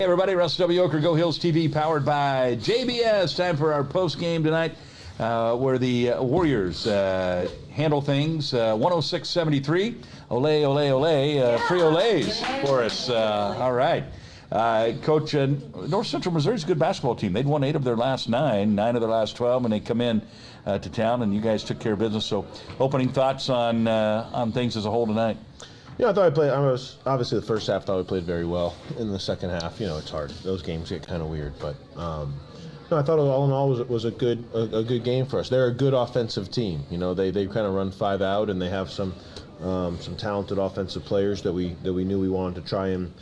Hey everybody, Russ W. Oker, Go Hills TV, powered by JBS. Time for our post game tonight, where the Warriors handle things 106-73. Ole, ole, ole. Three oles for us. All right. Coach, North Central Missouri's a good basketball team. They'd won 8 of their last 9 of their last 12, and they come in to town, and you guys took care of business. So, opening thoughts on things as a whole tonight? Yeah, I thought obviously the first half, thought we played very well. In the second half, it's hard. Those games get kind of weird, but no, I thought all in all was a good game for us. They're a good offensive team. They kind of run 5 out, and they have some talented offensive players that we knew we wanted to try and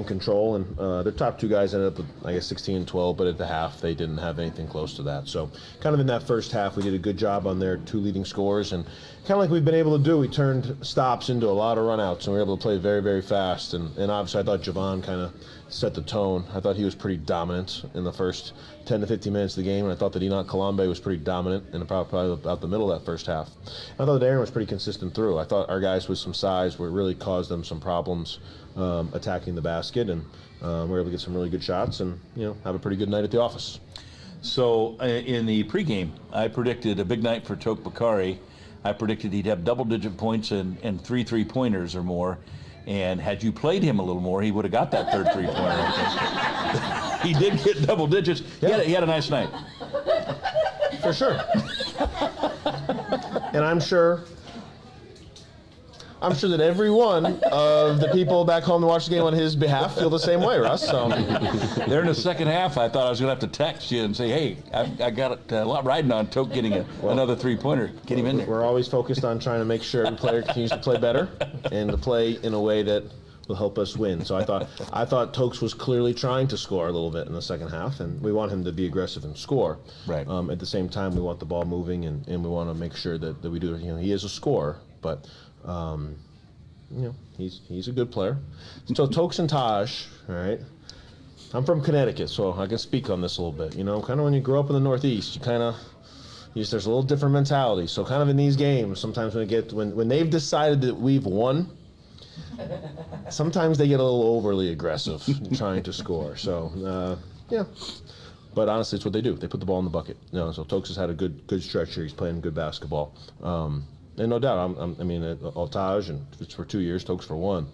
control. And their top 2 guys ended up with, I guess, 16 and 12, but at the half they didn't have anything close to that. So kind of in that first half, we did a good job on their 2 leading scorers, and kind of like we've been able to do, we turned stops into a lot of runouts, and we were able to play very, very fast. And obviously I thought Javon kind of set the tone. I thought he was pretty dominant in the first 10 to 15 minutes of the game, and I thought that Enoch Colombe was pretty dominant in probably about the middle of that first half. I thought that Ahren was pretty consistent through. I thought our guys with some size really caused them some problems attacking the basket, and we were able to get some really good shots and have a pretty good night at the office. So in the pregame, I predicted a big night for Toke Bakari. I predicted he'd have double-digit points and 3 3-pointers or more. And had you played him a little more, he would have got that third 3-pointer. He did get double digits. Yeah. He had a nice night. For sure. And I'm sure that every one of the people back home that watch the game on his behalf feel the same way, Russ. So there in the second half, I thought I was going to have to text you and say, hey, I got a lot riding on Toke getting another 3-pointer. Get him in there. We're always focused on trying to make sure every player continues to play better and to play in a way that will help us win. So I thought Tokes was clearly trying to score a little bit in the second half, and we want him to be aggressive and score. Right. At the same time, we want the ball moving, and we want to make sure that we do. He is a scorer, but he's a good player. So Tokes and Taj, all right. I'm from Connecticut, so I can speak on this a little bit. Kind of when you grow up in the Northeast, there's a little different mentality. So kind of in these games, sometimes when they've decided that we've won, sometimes they get a little overly aggressive trying to score. So yeah. But honestly, it's what they do. They put the ball in the bucket. So Tokes has had a good stretch here. He's playing good basketball. And no doubt, Taj, and it's for 2 years, Tokes for 1.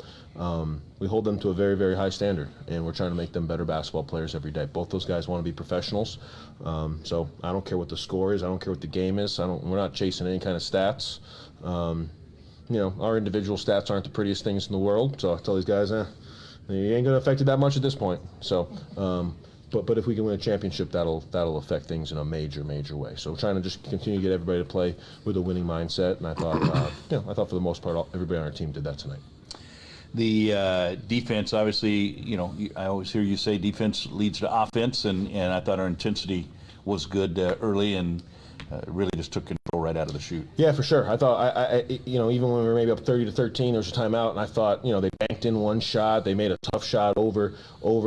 We hold them to a very, very high standard, and we're trying to make them better basketball players every day. Both those guys want to be professionals. So I don't care what the score is. I don't care what the game is. We're not chasing any kind of stats. Our individual stats aren't the prettiest things in the world. So I tell these guys, you ain't going to affect it that much at this point. So. But if we can win a championship, that'll affect things in a major way. So we're trying to just continue to get everybody to play with a winning mindset, and I thought for the most part everybody on our team did that tonight. The defense, obviously, I always hear you say defense leads to offense, and I thought our intensity was good early and really just took control right out of the chute. Yeah, for sure. I thought, even when we were maybe up 30-13, there was a timeout, and I thought, they banked in one shot. They made a tough shot over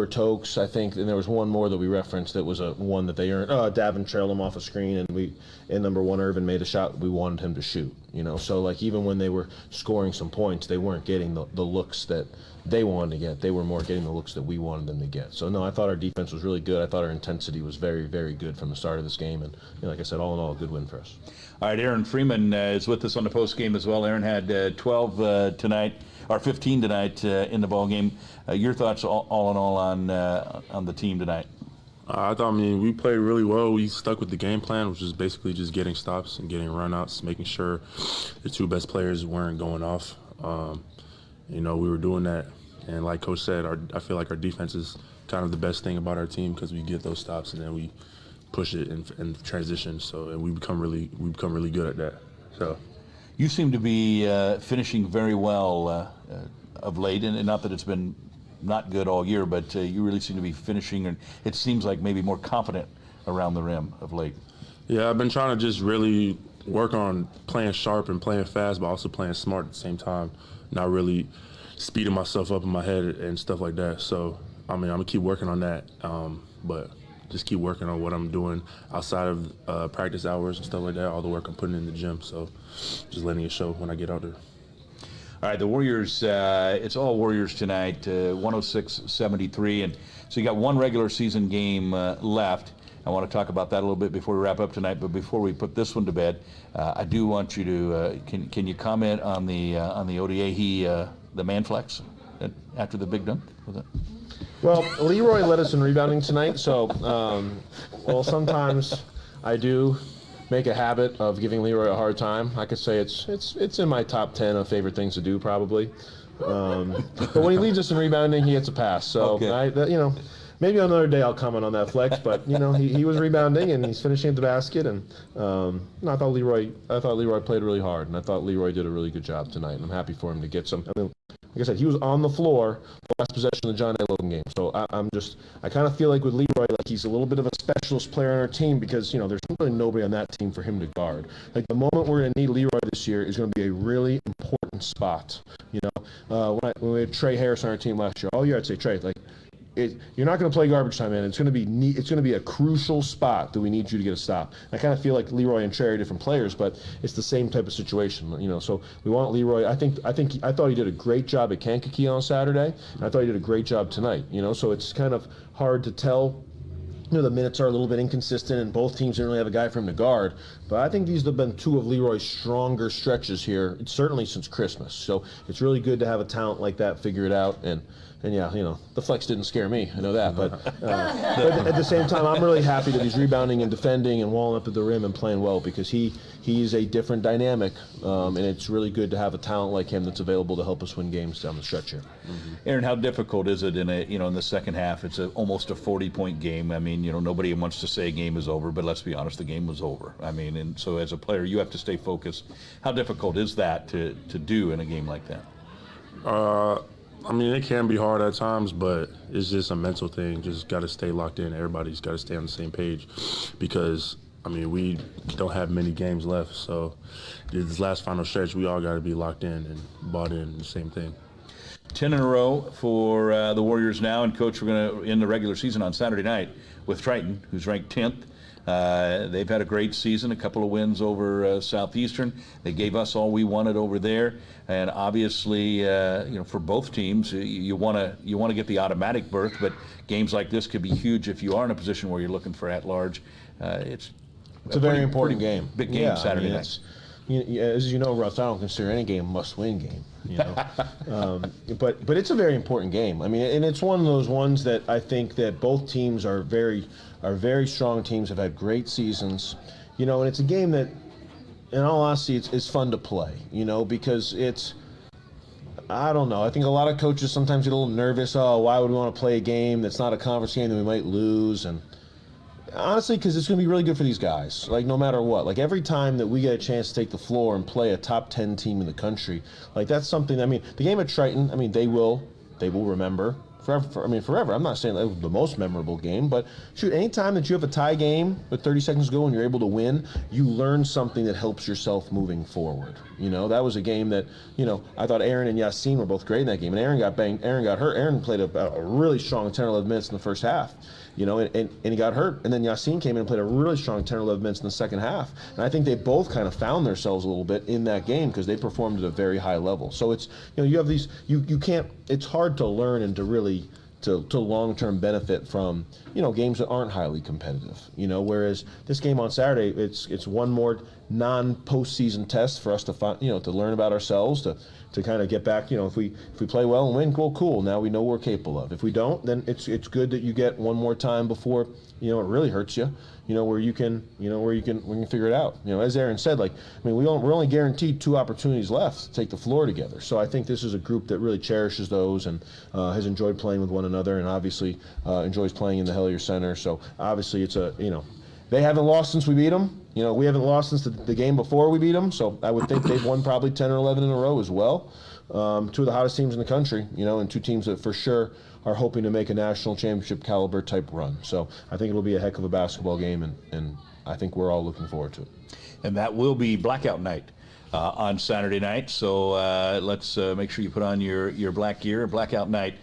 Tokes, I think, and there was one more that we referenced that was one that they earned. Davin trailed him off a screen, and number 1, Irvin, made a shot we wanted him to shoot. So even when they were scoring some points, they weren't getting the looks that they wanted to get. They were more getting the looks that we wanted them to get. So no, I thought our defense was really good. I thought our intensity was very, very good from the start of this game, and like I said, all in all, a good win for us. All right, Ahren Freeman is with us on the post game as well. Ahren had 12 tonight, or 15 tonight in the ball game. Your thoughts, all in all, on the team tonight? I thought, we played really well. We stuck with the game plan, which is basically just getting stops and getting runouts, making sure the 2 best players weren't going off. We were doing that, and like Coach said, I feel like our defense is kind of the best thing about our team because we get those stops and then we push it and transition. And we become really good at that. So, you seem to be finishing very well of late, and not that it's been not good all year, but you really seem to be finishing, and it seems like maybe more confident around the rim of late. Yeah, I've been trying to just really work on playing sharp and playing fast, but also playing smart at the same time, not really speeding myself up in my head and stuff like that. So, I'm going to keep working on that, but just keep working on what I'm doing outside of practice hours and stuff like that, all the work I'm putting in the gym. So just letting it show when I get out there. All right, the Warriors, it's all Warriors tonight, 106-73. And so you got one regular season game left. I want to talk about that a little bit before we wrap up tonight. But before we put this one to bed, I do want you to, can you comment on the ODA, the man flex after the big dunk? Was that? Well, Leroy led us in rebounding tonight, so, well, sometimes I do make a habit of giving Leroy a hard time. I could say it's in my top 10 of favorite things to do, probably. But when he leads us in rebounding, he gets a pass. So, okay. Maybe another day I'll comment on that flex. But he was rebounding and he's finishing at the basket. And I thought Leroy played really hard, and I thought Leroy did a really good job tonight. And I'm happy for him to get some. I mean, like I said, he was on the floor the last possession of the John A. Logan game. So I kind of feel like with Leroy, like he's a little bit of a specialist player on our team because, there's really nobody on that team for him to guard. Like the moment we're going to need Leroy this year is going to be a really important spot. When we had Trey Harris on our team last year, all year I'd say, Trey, like, you're not going to play garbage time, man. It's going to be a crucial spot that we need you to get a stop. I kind of feel like Leroy and Trey are different players, but it's the same type of situation, So we want Leroy. I thought he did a great job at Kankakee on Saturday, and I thought he did a great job tonight. So it's kind of hard to tell. The minutes are a little bit inconsistent, and both teams didn't really have a guy for him to guard. But I think these have been two of Leroy's stronger stretches here, certainly since Christmas. So it's really good to have a talent like that figure it out. And yeah, the flex didn't scare me. I know that. But at the same time, I'm really happy that he's rebounding and defending and walling up at the rim and playing well because he's a different dynamic. And it's really good to have a talent like him that's available to help us win games down the stretch here. Mm-hmm. Aaron, how difficult is it in the second half? It's almost a 40-point game. I mean, nobody wants to say a game is over, but let's be honest, the game was over. I mean, and so as a player, you have to stay focused. How difficult is that to do in a game like that? I mean, it can be hard at times, but it's just a mental thing. Just got to stay locked in. Everybody's got to stay on the same page because, I mean, we don't have many games left. So this last final stretch, we all got to be locked in and bought in the same thing. 10 in a row for the Warriors now. And, Coach, we're going to end the regular season on Saturday night with Triton, who's ranked 10th. They've had a great season, a couple of wins over Southeastern. They gave us all we wanted over there. And obviously, for both teams, you want to get the automatic berth, but games like this could be huge if you are in a position where you're looking for at-large. It's a very important game. Big game Saturday night. As you know, Russ, I don't consider any game a must-win game. But it's a very important game. I mean, and it's one of those ones that I think that both teams are very strong teams, have had great seasons. And it's a game that, in all honesty, it's fun to play. Because it's, I don't know. I think a lot of coaches sometimes get a little nervous. Oh, why would we want to play a game that's not a conference game that we might lose? And honestly, because it's going to be really good for these guys, like no matter what. Like every time that we get a chance to take the floor and play a top 10 team in the country, like that's something, I mean, the game at Triton, I mean, they will remember forever. I'm not saying that was the most memorable game, but shoot, anytime that you have a tie game with 30 seconds to go and you're able to win, you learn something that helps yourself moving forward. That was a game that, I thought Ahren and Yassine were both great in that game, and Ahren got banged, Ahren got hurt. Ahren played a really strong 10 or 11 minutes in the first half. And he got hurt, and then Yassine came in and played a really strong 10 or 11 minutes in the second half. And I think they both kind of found themselves a little bit in that game because they performed at a very high level. So it's, you have these, you can't, it's hard to learn and to really, to long-term benefit from, games that aren't highly competitive. Whereas this game on Saturday, it's one more non-postseason test for us to find, to learn about ourselves, to kind of get back, if we play well and win, well, cool. Now we know what we're capable of. If we don't, then it's good that you get one more time before, it really hurts you, where you can figure it out. As Ahren said, we're only guaranteed 2 opportunities left to take the floor together. So I think this is a group that really cherishes those and has enjoyed playing with one another, and obviously enjoys playing in the Hellier Center. So obviously it's they haven't lost since we beat them. We haven't lost since the game before we beat them. So I would think they've won probably 10 or 11 in a row as well. 2 of the hottest teams in the country, and 2 teams that for sure are hoping to make a national championship caliber type run. So I think it'll be a heck of a basketball game, and I think we're all looking forward to it. And that will be blackout night on Saturday night. So let's make sure you put on your black gear, blackout night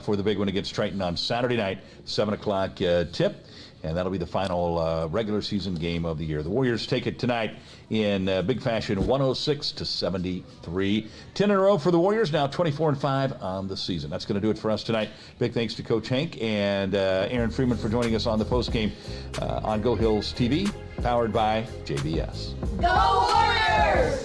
for the big one against Triton on Saturday night, 7 o'clock tip. and that'll be the final regular season game of the year. The Warriors take it tonight in big fashion, 106-73. 10 in a row for the Warriors, now 24-5 on the season. That's going to do it for us tonight. Big thanks to Coach Hank and Ahren Freeman for joining us on the postgame on Go Hills TV, powered by JBS. Go Warriors!